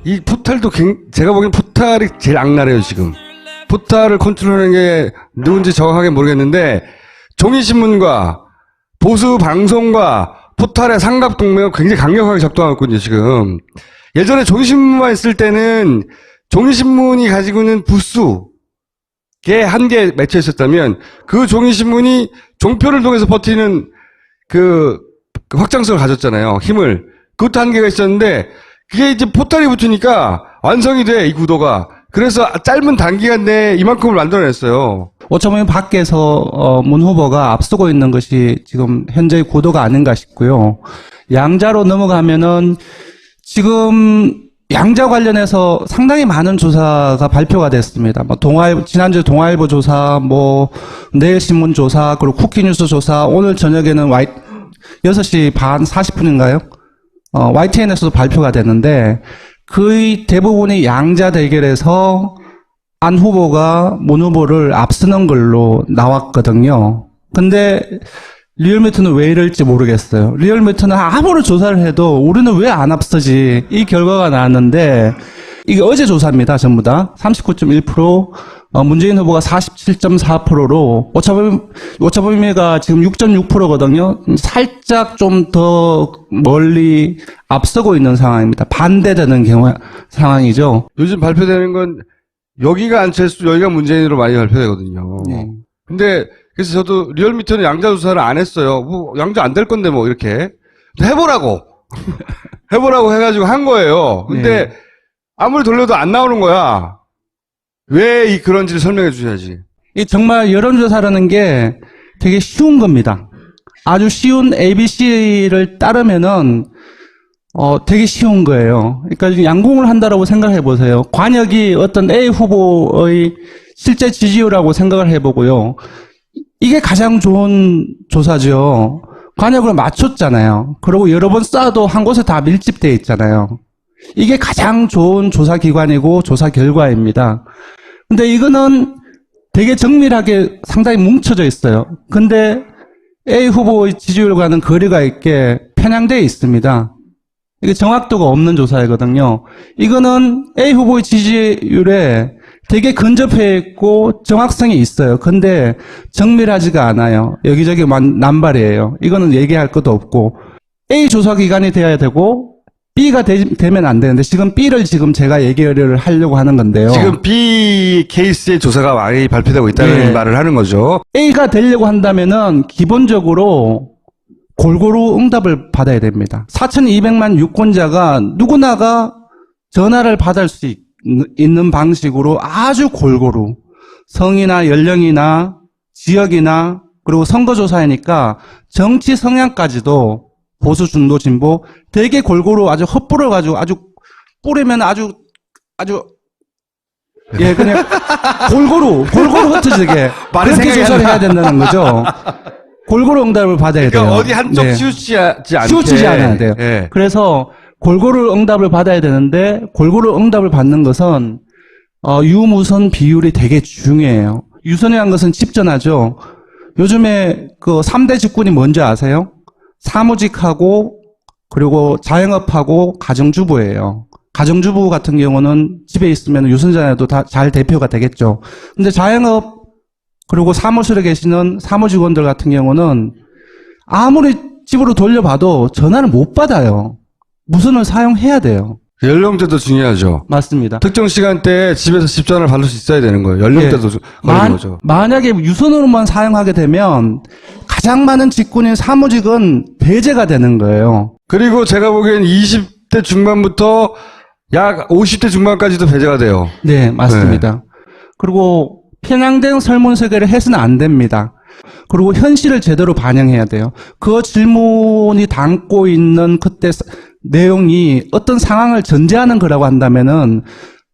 이 포탈도 제가 보기엔 포탈이 제일 악랄해요 지금. 포탈을 컨트롤하는 게 누군지 정확하게 모르겠는데 종이신문과 보수 방송과 포탈의 삼각동맹을 굉장히 강력하게 작동하고 있거든요 지금. 예전에 종이신문만 있을 때는 종이신문이 가지고 있는 부수에 한계 맺혀 있었다면 그 종이신문이 종표를 통해서 버티는 그 확장성을 가졌잖아요. 힘을. 그것도 한계가 있었는데 그게 이제 포탈이 붙으니까 완성이 돼, 이 구도가. 그래서 짧은 단기간 내에 이만큼을 만들어냈어요. 어쩌면 밖에서 문 후보가 앞서고 있는 것이 지금 현재의 구도가 아닌가 싶고요. 양자로 넘어가면은 지금 양자 관련해서 상당히 많은 조사가 발표가 됐습니다. 뭐 지난주 동아일보 조사, 뭐 내일신문 조사, 그리고 쿠키뉴스 조사, 오늘 저녁에는 6시 반 40분인가요? YTN에서도 발표가 됐는데 거의 대부분이 양자 대결에서 안 후보가 문 후보를 앞서는 걸로 나왔거든요. 근데 리얼미터는 왜 이럴지 모르겠어요. 리얼미터는 아무리 조사를 해도 우리는 왜 안 앞서지? 이 결과가 나왔는데 이게 어제 조사입니다. 전부 다. 39.1%, 문재인 후보가 47.4%로 오차범위가 지금 6.6%거든요. 살짝 좀 더 멀리 앞서고 있는 상황입니다. 반대되는 상황이죠. 요즘 발표되는 건 여기가 안철수, 여기가 문재인으로 많이 발표되거든요. 네. 근데 그래서 저도 리얼미터는 양자 조사를 안 했어요. 뭐 양자 안 될 건데 뭐 이렇게 해보라고 해보라고 해가지고 한 거예요. 근데 네. 아무리 돌려도 안 나오는 거야. 왜 그런지를 설명해 주셔야지. 이 정말 여론조사라는 게 되게 쉬운 겁니다. 아주 쉬운 ABC를 따르면은 되게 쉬운 거예요. 그러니까 양공을 한다라고 생각해 보세요. 관역이 어떤 A 후보의 실제 지지율이라고 생각을 해보고요. 이게 가장 좋은 조사죠. 관역을 맞췄잖아요. 그리고 여러 번 쌓아도 한 곳에 다 밀집되어 있잖아요. 이게 가장 좋은 조사 기관이고 조사 결과입니다. 근데 이거는 되게 정밀하게 상당히 뭉쳐져 있어요. 근데 A 후보의 지지율과는 거리가 있게 편향되어 있습니다. 이게 정확도가 없는 조사이거든요. 이거는 A 후보의 지지율에 되게 근접해 있고 정확성이 있어요. 근데 정밀하지가 않아요. 여기저기 남발이에요. 이거는 얘기할 것도 없고 A 조사 기관이 돼야 되고 B가 되면 안 되는데 지금 B를 지금 제가 얘기를 하려고 하는 건데요. 지금 B 케이스의 조사가 많이 발표되고 있다는 네. 말을 하는 거죠. A가 되려고 한다면은 기본적으로 골고루 응답을 받아야 됩니다. 4,200만 유권자가 누구나가 전화를 받을 수 있는 방식으로 아주 골고루 성이나 연령이나 지역이나 그리고 선거조사이니까 정치 성향까지도 보수 중도 진보 되게 골고루 아주 헛불을 가지고 아주 뿌리면 아주 예 그냥 골고루 흩어지게 말이 그렇게 생각이 조사를 안 나. 해야 된다는 거죠. 골고루 응답을 받아야 그러니까 돼요. 어디 한쪽 네. 치우치지 않게. 치우치지 않아야 돼요. 예. 그래서 골고루 응답을 받아야 되는데 골고루 응답을 받는 것은 유무선 비율이 되게 중요해요. 유선이라는 것은 집전하죠. 요즘에 그 3대 직군이 뭔지 아세요? 사무직하고 그리고 자영업하고 가정주부예요. 가정주부 같은 경우는 집에 있으면 유선전화도 다 잘 대표가 되겠죠. 근데 자영업 그리고 사무실에 계시는 사무직원들 같은 경우는 아무리 집으로 돌려봐도 전화를 못 받아요. 무선을 사용해야 돼요. 연령대도 중요하죠. 맞습니다. 특정 시간대에 집에서 집 전화를 받을 수 있어야 되는 거예요. 연령대도 걸리는 거죠. 만약에 유선으로만 사용하게 되면 가장 많은 직군인 사무직은 배제가 되는 거예요. 그리고 제가 보기엔 20대 중반부터 약 50대 중반까지도 배제가 돼요. 네, 맞습니다. 그리고 편향된 설문 설계를 해서는 안 됩니다. 그리고 현실을 제대로 반영해야 돼요. 그 질문이 담고 있는 그때 내용이 어떤 상황을 전제하는 거라고 한다면은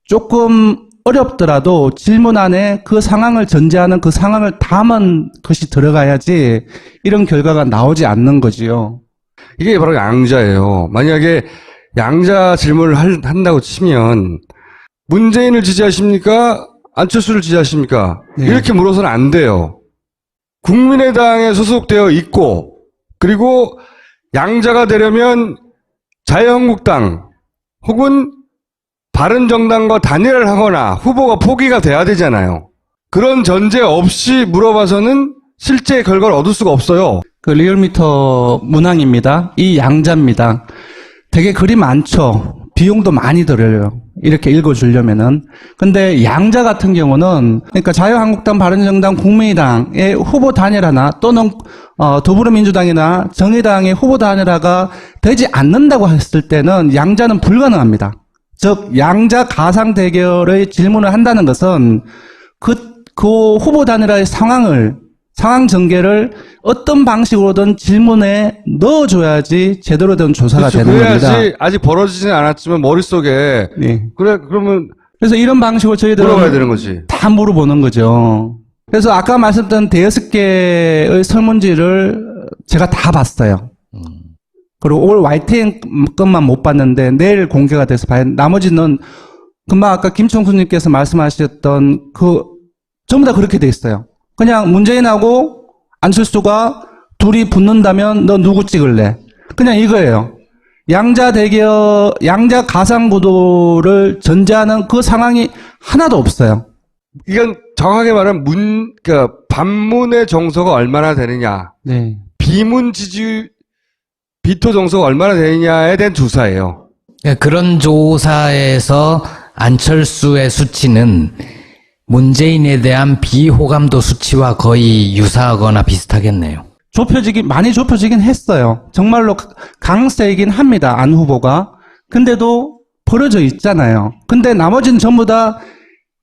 조금 어렵더라도 질문 안에 그 상황을 전제하는 그 상황을 담은 것이 들어가야지 이런 결과가 나오지 않는 거지요. 이게 바로 양자예요. 만약에 양자 질문을 한다고 치면 문재인을 지지하십니까? 안철수를 지지하십니까? 네. 이렇게 물어서는 안 돼요. 국민의당에 소속되어 있고 그리고 양자가 되려면 자유한국당 혹은 바른정당과 단일화를 하거나 후보가 포기가 돼야 되잖아요. 그런 전제 없이 물어봐서는 실제 결과를 얻을 수가 없어요. 그 리얼미터 문항입니다. 이 양자입니다. 되게 글이 많죠. 비용도 많이 들어요. 이렇게 읽어주려면은. 근데 양자 같은 경우는, 그러니까 자유한국당, 바른정당, 국민의당의 후보 단일화나 또는, 더불어민주당이나 정의당의 후보 단일화가 되지 않는다고 했을 때는 양자는 불가능합니다. 즉, 양자 가상 대결의 질문을 한다는 것은 그 후보 단일화의 상황 전개를 어떤 방식으로든 질문에 넣어줘야지 제대로 된 조사가 그렇죠. 되는 그래야지 겁니다. 아직 벌어지진 않았지만 머릿속에 네. 그래 그러면 그래서 이런 방식으로 저희들은 물어봐야 되는 거지. 다 물어보는 거죠. 그래서 아까 말씀드린 대여섯 개의 설문지를 제가 다 봤어요. 그리고 올 YTN 것만 못 봤는데 내일 공개가 돼서 봐야 나머지는 금방 아까 김청수님께서 말씀하셨던 전부 다 그렇게 돼 있어요. 그냥 문재인하고 안철수가 둘이 붙는다면 너 누구 찍을래? 그냥 이거예요. 양자 가상구도를 전제하는 그 상황이 하나도 없어요. 이건 정확하게 말하면 그러니까 반문의 정서가 얼마나 되느냐, 네. 비문 지지 비토 정서가 얼마나 되느냐에 대한 조사예요. 그런 조사에서 안철수의 수치는 문재인에 대한 비호감도 수치와 거의 유사하거나 비슷하겠네요. 많이 좁혀지긴 했어요. 정말로 강세이긴 합니다. 안 후보가. 근데도 벌어져 있잖아요. 근데 나머지는 전부 다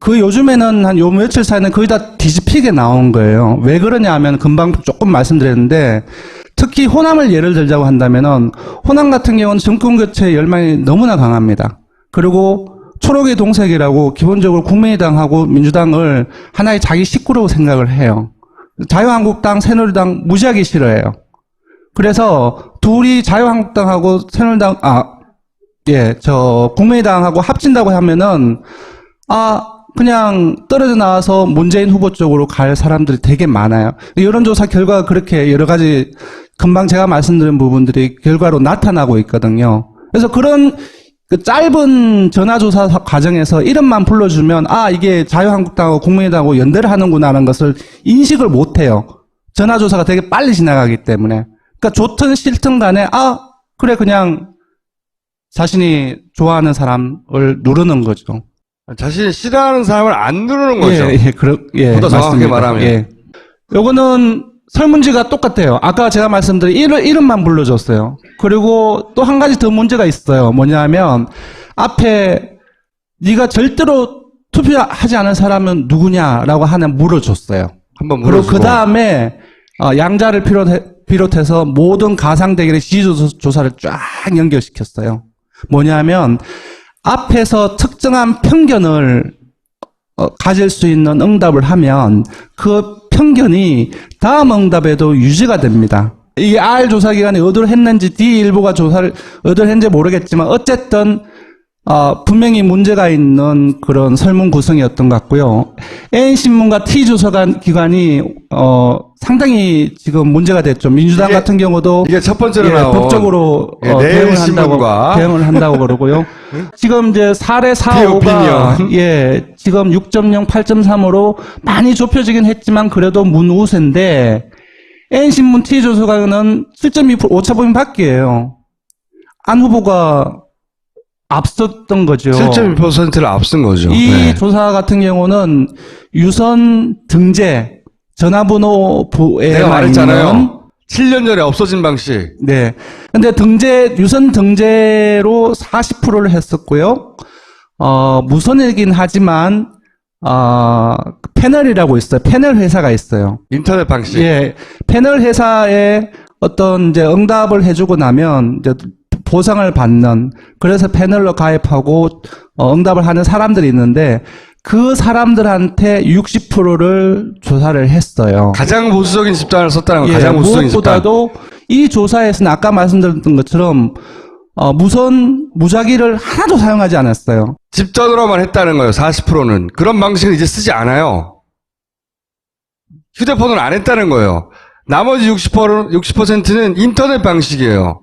요즘에는 한 요 며칠 사이는 거의 다 뒤집히게 나온 거예요. 왜 그러냐 하면 금방 조금 말씀드렸는데 특히 호남을 예를 들자고 한다면은 호남 같은 경우는 정권 교체 열망이 너무나 강합니다. 그리고 초록의 동색이라고 기본적으로 국민의당하고 민주당을 하나의 자기 식구라고 생각을 해요. 자유한국당, 새누리당 무지하게 싫어해요. 그래서 둘이 자유한국당하고 새누리당, 국민의당하고 합친다고 하면은, 그냥 떨어져 나와서 문재인 후보 쪽으로 갈 사람들이 되게 많아요. 여론조사 결과가 그렇게 여러 가지 금방 제가 말씀드린 부분들이 결과로 나타나고 있거든요. 그래서 그런 그 짧은 전화조사 과정에서 이름만 불러주면 이게 자유한국당하고 국민의당하고 연대를 하는구나 하는 것을 인식을 못해요. 전화조사가 되게 빨리 지나가기 때문에. 그러니까 좋든 싫든 간에 그래 그냥 자신이 좋아하는 사람을 누르는 거죠. 자신이 싫어하는 사람을 안 누르는 거죠. 보다 정확하게 맞습니다. 말하면. 예. 요거는 설문지가 똑같아요. 아까 제가 말씀드린 이름만 불러줬어요. 그리고 또 한 가지 더 문제가 있어요. 뭐냐면 앞에 네가 절대로 투표하지 않은 사람은 누구냐라고 하나 물어줬어요. 한번 그리고 물어주고. 그 다음에 양자를 비롯해서 모든 가상 대결의 지지조사를 쫙 연결시켰어요. 뭐냐면 앞에서 특정한 편견을 가질 수 있는 응답을 하면 그 편견이 다음 응답에도 유지가 됩니다. 이게 R 조사 기관이 의도를 했는지 D 일부가 조사를 의도를 했는지 모르겠지만 어쨌든 분명히 문제가 있는 그런 설문 구성이었던 것 같고요. N신문과 T조사 기관이 상당히 지금 문제가 됐죠. 민주당 같은 경우도 이게 첫 번째로 나온 법적으로 대응을 한다고 그러고요. 지금 이제 사례 4, 5가 지금 6.0, 8.3으로 많이 좁혀지긴 했지만 그래도 문우세인데 N신문 T조사관은 7.2% 오차범위 밖이에요. 안 후보가 앞섰던 거죠. 7.2%를 앞선 거죠. 이 조사 같은 경우는 유선 등재 전화번호부에만 내가 말했잖아요. 있는 7년 전에 없어진 방식. 네. 근데 유선 등재로 40%를 했었고요. 무선이긴 하지만 패널이라고 있어요. 패널 회사가 있어요. 인터넷 방식. 예. 패널 회사에 어떤 이제 응답을 해주고 나면 이제 보상을 받는, 그래서 패널로 가입하고 응답을 하는 사람들이 있는데 그 사람들한테 60%를 조사를 했어요. 가장 보수적인 집단을 썼다는 거. 가장 보수적인 집단. 무엇보다도 이 조사에서는 아까 말씀드렸던 것처럼 무작위를 하나도 사용하지 않았어요. 집단으로만 했다는 거예요. 40%는. 그런 방식을 이제 쓰지 않아요. 휴대폰을 안 했다는 거예요. 나머지 60%는 인터넷 방식이에요.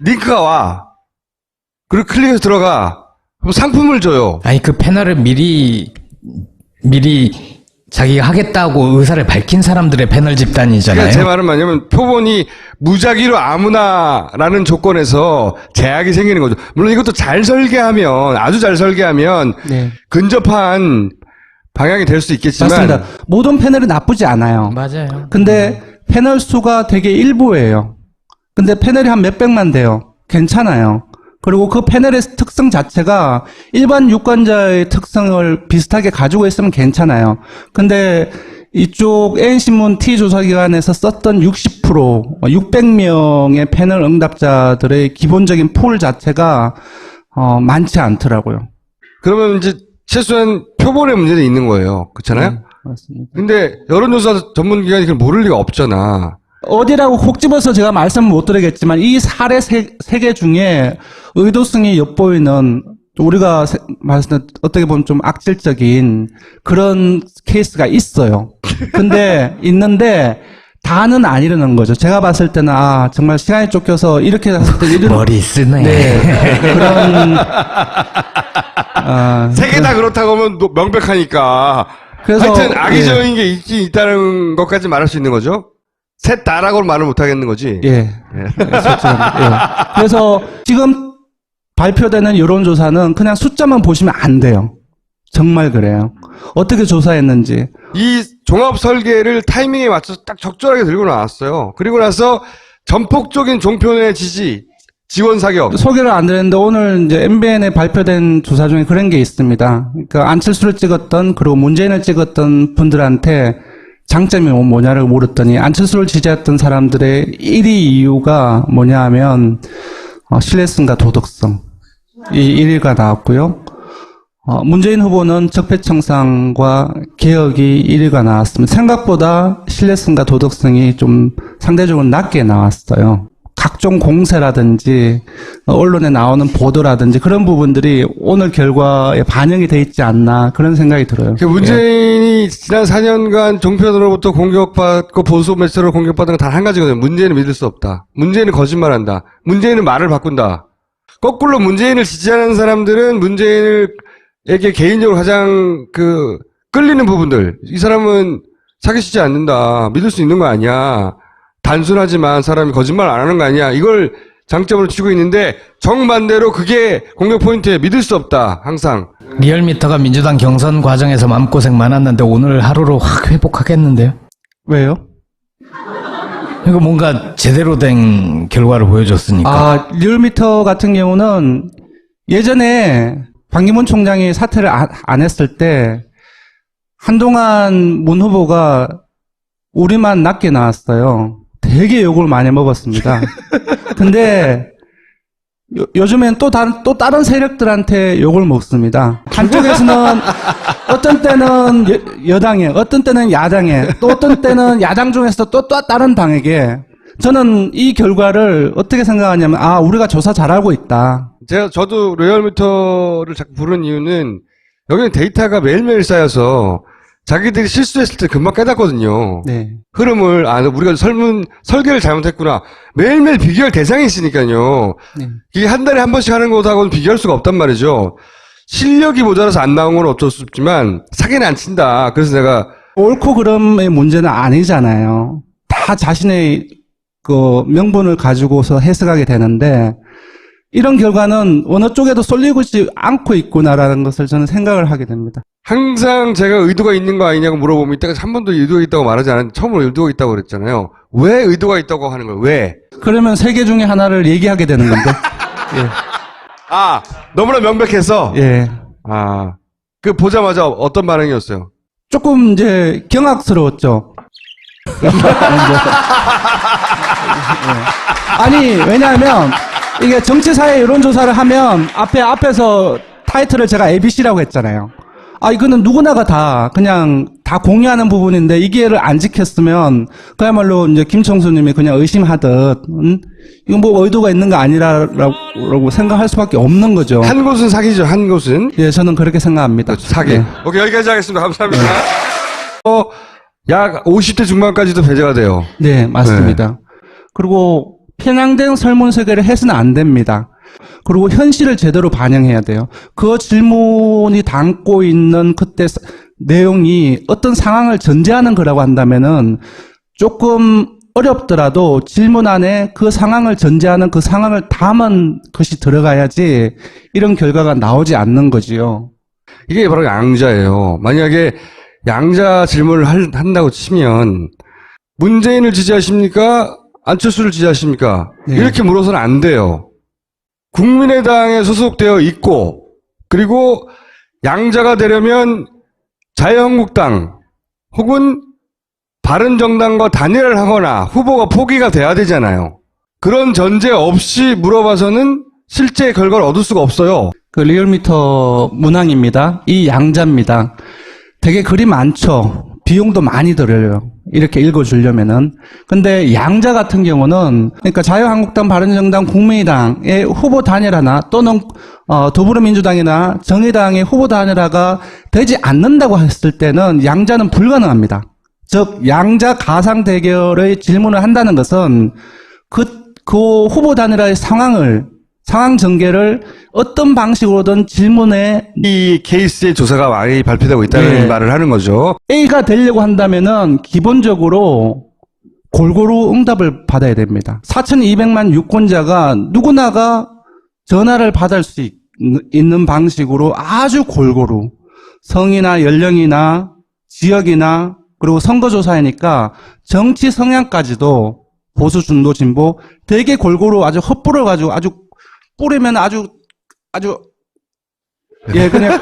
링크가 와. 그리고 클릭해서 들어가. 그럼 상품을 줘요. 아니, 그 패널을 미리 자기가 하겠다고 의사를 밝힌 사람들의 패널 집단이잖아요. 그러니까 제 말은 뭐냐면 표본이 무작위로 아무나라는 조건에서 제약이 생기는 거죠. 물론 이것도 잘 설계하면, 아주 잘 설계하면 네. 근접한 방향이 될 수 있겠지만 맞습니다. 모든 패널이 나쁘지 않아요. 맞아요. 근데 패널 수가 되게 일부예요. 근데 패널이 한 몇백만 돼요. 괜찮아요. 그리고 그 패널의 특성 자체가 일반 유권자의 특성을 비슷하게 가지고 있으면 괜찮아요. 근데 이쪽 N신문 T조사기관에서 썼던 60%, 600명의 패널 응답자들의 기본적인 풀 자체가 많지 않더라고요. 그러면 이제 최소한 표본의 문제는 있는 거예요. 그렇잖아요? 네, 맞습니다. 근데 여론조사 전문기관이 그걸 모를 리가 없잖아. 어디라고 콕 집어서 제가 말씀을 못 드리겠지만 이 사례 세 개 중에 의도성이 엿보이는 우리가 말씀 어떻게 보면 좀 악질적인 그런 케이스가 있어요. 근데 있는데 다는 아니라는 거죠. 제가 봤을 때는 정말 시간이 쫓겨서 이렇게 했을 때 이런 머리 쓰네. 네, 그런 세 개 다 그렇다고 하면 명백하니까. 그래서 하여튼 악의적인 게 있긴 있다는 것까지 말할 수 있는 거죠? 셋 다라고는 말을 못 하겠는 거지? 예. 솔직히, 예. 그래서 지금 발표되는 여론조사는 그냥 숫자만 보시면 안 돼요. 정말 그래요. 어떻게 조사했는지. 이 종합 설계를 타이밍에 맞춰서 딱 적절하게 들고 나왔어요. 그리고 나서 전폭적인 종편의 지원 사격. 소개를 안 드렸는데 오늘 이제 MBN에 발표된 조사 중에 그런 게 있습니다. 그러니까 안철수를 찍었던 그리고 문재인을 찍었던 분들한테 장점이 뭐냐를 물었더니 안철수를 지지했던 사람들의 1위 이유가 뭐냐 하면 신뢰성과 도덕성 이 1위가 나왔고요. 문재인 후보는 적폐청산과 개혁이 1위가 나왔습니다. 생각보다 신뢰성과 도덕성이 좀 상대적으로 낮게 나왔어요. 각종 공세라든지 언론에 나오는 보도라든지 그런 부분들이 오늘 결과에 반영이 돼 있지 않나 그런 생각이 들어요. 문재인이 지난 4년간 종편으로부터 공격받고 보수 매체로 공격받은 건 단 한 가지거든요. 문재인은 믿을 수 없다. 문재인은 거짓말한다. 문재인은 말을 바꾼다. 거꾸로 문재인을 지지하는 사람들은 문재인에게 개인적으로 가장 끌리는 부분들. 이 사람은 사기치지 않는다. 믿을 수 있는 거 아니야. 단순하지만 사람이 거짓말 안 하는 거 아니야. 이걸 장점으로 치고 있는데 정반대로 그게 공격 포인트에 믿을 수 없다. 항상. 리얼미터가 민주당 경선 과정에서 마음고생 많았는데 오늘 하루로 확 회복하겠는데요? 왜요? 이거 뭔가 제대로 된 결과를 보여줬으니까. 리얼미터 같은 경우는 예전에 반기문 총장이 사퇴를 안 했을 때 한동안 문 후보가 우리만 낮게 나왔어요. 되게 욕을 많이 먹었습니다. 근데 요즘엔 또 다른 세력들한테 욕을 먹습니다. 한쪽에서는 어떤 때는 여당에, 어떤 때는 야당에, 또 어떤 때는 야당 중에서 또 다른 당에게. 저는 이 결과를 어떻게 생각하냐면 우리가 조사 잘하고 있다. 저도 리얼미터를 자꾸 부르는 이유는 여기는 데이터가 매일매일 쌓여서 자기들이 실수했을 때 금방 깨닫거든요. 네. 흐름을, 우리가 설계를 잘못했구나. 매일매일 비교할 대상이 있으니까요. 네. 이게 한 달에 한 번씩 하는 것하고는 비교할 수가 없단 말이죠. 실력이 모자라서 안 나온 건 어쩔 수 없지만, 사기는 안 친다. 그래서 내가. 옳고 그름의 문제는 아니잖아요. 다 자신의 명분을 가지고서 해석하게 되는데, 이런 결과는 어느 쪽에도 쏠리고 있지 않고 있구나라는 것을 저는 생각을 하게 됩니다. 항상 제가 의도가 있는 거 아니냐고 물어보면 이때까지 한 번도 의도가 있다고 말하지 않았는데 처음으로 의도가 있다고 그랬잖아요. 왜 의도가 있다고 하는 거예요? 왜? 그러면 세 개 중에 하나를 얘기하게 되는 건데. 너무나 명백해서? 예. 보자마자 어떤 반응이었어요? 조금 이제 경악스러웠죠. 아니, 왜냐하면 이게 정치사회 여론조사를 하면 앞에서 타이틀을 제가 ABC라고 했잖아요. 이거는 누구나가 다 그냥 다 공유하는 부분인데 이게를 안 지켰으면 그야말로 이제 김청수님이 그냥 의심하듯 이건 뭐 의도가 있는 거 아니라고 생각할 수밖에 없는 거죠. 한 곳은 사기죠. 한 곳은. 예, 저는 그렇게 생각합니다. 사기. 예. 오케이, 여기까지 하겠습니다. 감사합니다. 약 50대 중반까지도 배제가 돼요. 네, 맞습니다. 그리고 편향된 설문설계를 해서는 안 됩니다. 그리고 현실을 제대로 반영해야 돼요. 그 질문이 담고 있는 그때 내용이 어떤 상황을 전제하는 거라고 한다면은 조금 어렵더라도 질문 안에 그 상황을 전제하는 그 상황을 담은 것이 들어가야지 이런 결과가 나오지 않는 거지요. 이게 바로 양자예요. 만약에 양자 질문을 한다고 치면 문재인을 지지하십니까? 안철수를 지지하십니까? 네. 이렇게 물어서는 안 돼요. 국민의당에 소속되어 있고 그리고 양자가 되려면 자유한국당 혹은 바른정당과 단일을 하거나 후보가 포기가 돼야 되잖아요. 그런 전제 없이 물어봐서는 실제 결과를 얻을 수가 없어요. 그 리얼미터 문항입니다. 이 양자입니다. 되게 글이 많죠. 비용도 많이 들어요. 이렇게 읽어주려면은. 근데 양자 같은 경우는, 그러니까 자유한국당, 바른정당, 국민의당의 후보 단일화나 또는, 더불어민주당이나 정의당의 후보 단일화가 되지 않는다고 했을 때는 양자는 불가능합니다. 즉, 양자 가상 대결의 질문을 한다는 것은 그 후보 단일화의 상황 전개를 어떤 방식으로든 질문에 이 케이스의 조사가 많이 발표되고 있다는 네. 말을 하는 거죠. A가 되려고 한다면은 기본적으로 골고루 응답을 받아야 됩니다. 4,200만 유권자가 누구나가 전화를 받을 수 있는 방식으로 아주 골고루 성이나 연령이나 지역이나 그리고 선거조사이니까 정치 성향까지도 보수, 중도, 진보 되게 골고루 아주 헛뿌려가지고 아주 뿌리면 아주 예 그냥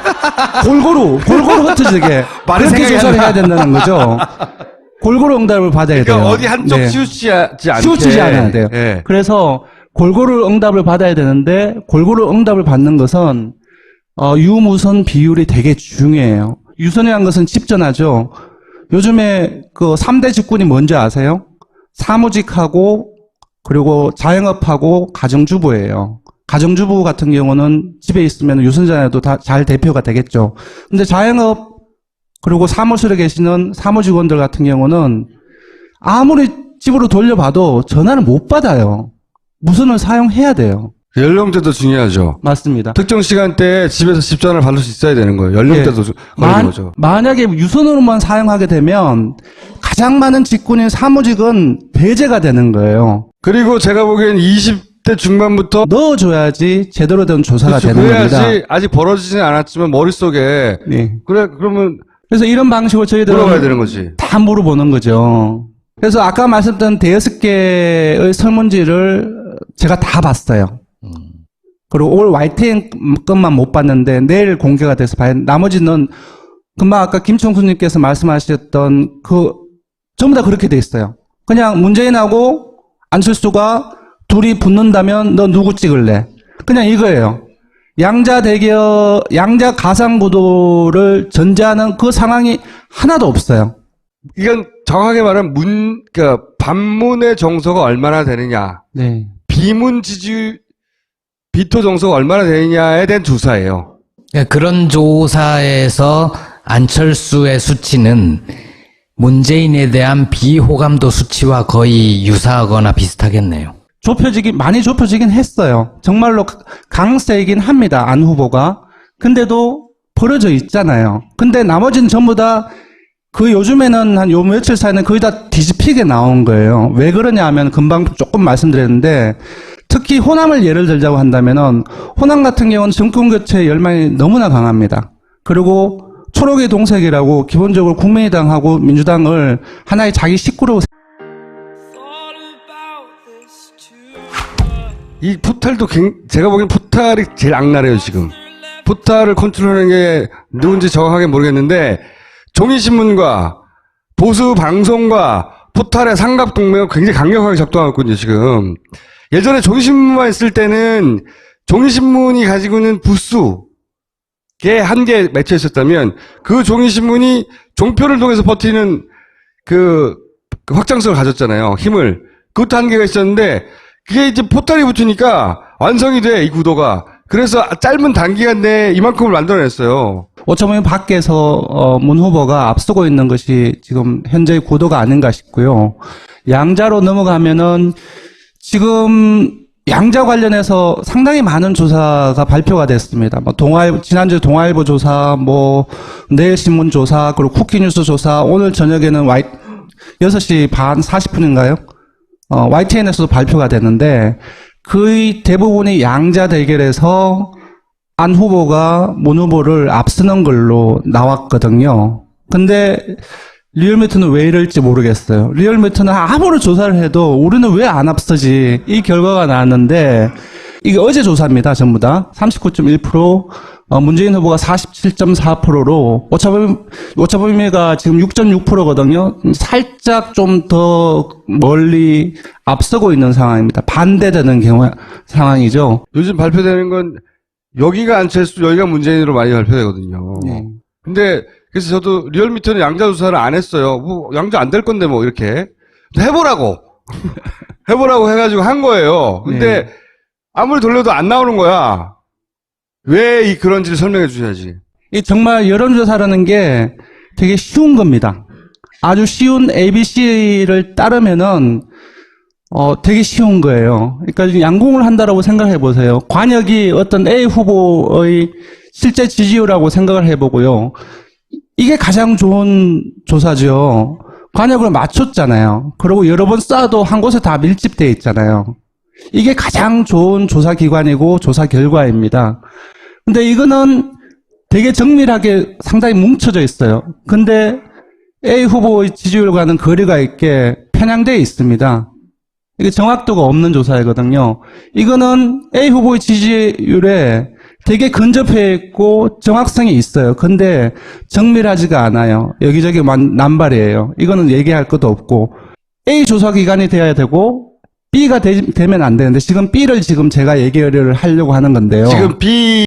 골고루 흩어지게 말이 그렇게 생각이 조사를 안 나. 해야 된다는 거죠. 골고루 응답을 받아야 그러니까 돼요. 어디 한쪽 네. 치우치지 않게. 치우치지 않아야 돼요. 예. 그래서 골고루 응답을 받아야 되는데 골고루 응답을 받는 것은 유무선 비율이 되게 중요해요. 유선이라는 것은 집전하죠. 요즘에 그 3대 직군이 뭔지 아세요? 사무직하고 그리고 자영업하고 가정주부예요. 가정주부 같은 경우는 집에 있으면 유선전화도 다 잘 대표가 되겠죠. 근데 자영업 그리고 사무실에 계시는 사무직원들 같은 경우는 아무리 집으로 돌려봐도 전화를 못 받아요. 무선을 사용해야 돼요. 연령대도 중요하죠. 맞습니다. 특정 시간대에 집에서 집전화를 받을 수 있어야 되는 거예요. 연령대도 걸리는 거죠. 만약에 유선으로만 사용하게 되면 가장 많은 직군인 사무직은 배제가 되는 거예요. 그리고 제가 보기엔 20대 중반부터 넣어줘야지 제대로 된 조사가 그렇죠. 되는 겁니다. 그래야지 아직 벌어지진 않았지만 머릿속에 네. 그러면 그래서 이런 방식으로 저희들은 물어봐야 되는 거지. 다 물어보는 거죠. 그래서 아까 말씀드린 5개의 설문지를 제가 다 봤어요. 그리고 올 YTN 것만 못 봤는데 내일 공개가 돼서 봐야 나머지는 금방 아까 김총수님께서 말씀하셨던 전부 다 그렇게 돼 있어요. 그냥 문재인하고 안철수가 둘이 붙는다면 너 누구 찍을래? 그냥 이거예요. 양자 가상구도를 전제하는 그 상황이 하나도 없어요. 이건 정확하게 말하면 그러니까 반문의 정서가 얼마나 되느냐, 네. 비토 정서가 얼마나 되느냐에 대한 조사예요. 그런 조사에서 안철수의 수치는 문재인에 대한 비호감도 수치와 거의 유사하거나 비슷하겠네요. 많이 좁혀지긴 했어요. 정말로 강세이긴 합니다. 안 후보가. 근데도 벌어져 있잖아요. 근데 나머지는 전부 다 요즘에는 한 요 며칠 사이는 거의 다 뒤집히게 나온 거예요. 왜 그러냐 하면 금방 조금 말씀드렸는데 특히 호남을 예를 들자고 한다면은 호남 같은 경우는 정권 교체 열망이 너무나 강합니다. 그리고 초록의 동색이라고 기본적으로 국민의당하고 민주당을 하나의 자기 식구로 이 포탈도 제가 보기엔 포탈이 제일 악랄해요, 지금. 포탈을 컨트롤하는 게 누군지 정확하게 모르겠는데 종이신문과 보수 방송과 포탈의 삼각동맹을 굉장히 강력하게 작동하고 있거든요, 지금. 예전에 종이신문만 있을 때는 종이신문이 가지고 있는 부수에 한계 맺혀 있었다면 그 종이신문이 종표를 통해서 버티는 그 확장성을 가졌잖아요. 힘을. 그것도 한계가 있었는데 그게 이제 포탈이 붙으니까 완성이 돼, 이 구도가. 그래서 짧은 단기간 내에 이만큼을 만들어냈어요. 어쩌면 밖에서 문 후보가 앞서고 있는 것이 지금 현재의 구도가 아닌가 싶고요. 양자로 넘어가면은 지금 양자 관련해서 상당히 많은 조사가 발표가 됐습니다. 뭐 지난주 동아일보 조사, 뭐 내일신문 조사, 그리고 쿠키뉴스 조사, 오늘 저녁에는 6시 반 40분인가요? YTN에서도 발표가 됐는데 거의 대부분이 양자 대결에서 안 후보가 문 후보를 앞서는 걸로 나왔거든요. 근데 리얼미터는 왜 이럴지 모르겠어요. 리얼미터는 아무리 조사를 해도 우리는 왜 안 앞서지? 이 결과가 나왔는데 이게 어제 조사입니다. 전부 다. 39.1%, 문재인 후보가 47.4%로 오차범위가 지금 6.6%거든요. 살짝 좀 더 멀리 앞서고 있는 상황입니다. 반대되는 상황이죠. 요즘 발표되는 건 여기가 안철수, 여기가 문재인으로 많이 발표되거든요. 네. 근데 그래서 저도 리얼미터는 양자 조사를 안 했어요. 뭐 양자 안 될 건데 뭐 이렇게 해보라고 해보라고 해가지고 한 거예요. 근데 네. 아무리 돌려도 안 나오는 거야. 왜 그런지를 설명해 주셔야지. 이 정말 여론조사라는 게 되게 쉬운 겁니다. 아주 쉬운 ABC를 따르면은 되게 쉬운 거예요. 그러니까 지금 양공을 한다라고 생각해 보세요. 관역이 어떤 A 후보의 실제 지지율하고 생각을 해보고요. 이게 가장 좋은 조사죠. 관역을 맞췄잖아요. 그리고 여러 번 쏴도 한 곳에 다 밀집되어 있잖아요. 이게 가장 좋은 조사 기관이고 조사 결과입니다. 근데 이거는 되게 정밀하게 상당히 뭉쳐져 있어요. 근데 A 후보의 지지율과는 거리가 있게 편향되어 있습니다. 이게 정확도가 없는 조사이거든요. 이거는 A 후보의 지지율에 되게 근접해 있고 정확성이 있어요. 근데 정밀하지가 않아요. 여기저기 남발이에요. 이거는 얘기할 것도 없고 A 조사 기관이 돼야 되고 B가 되면 안 되는데 지금 B를 지금 제가 얘기를 하려고 하는 건데요. 지금 B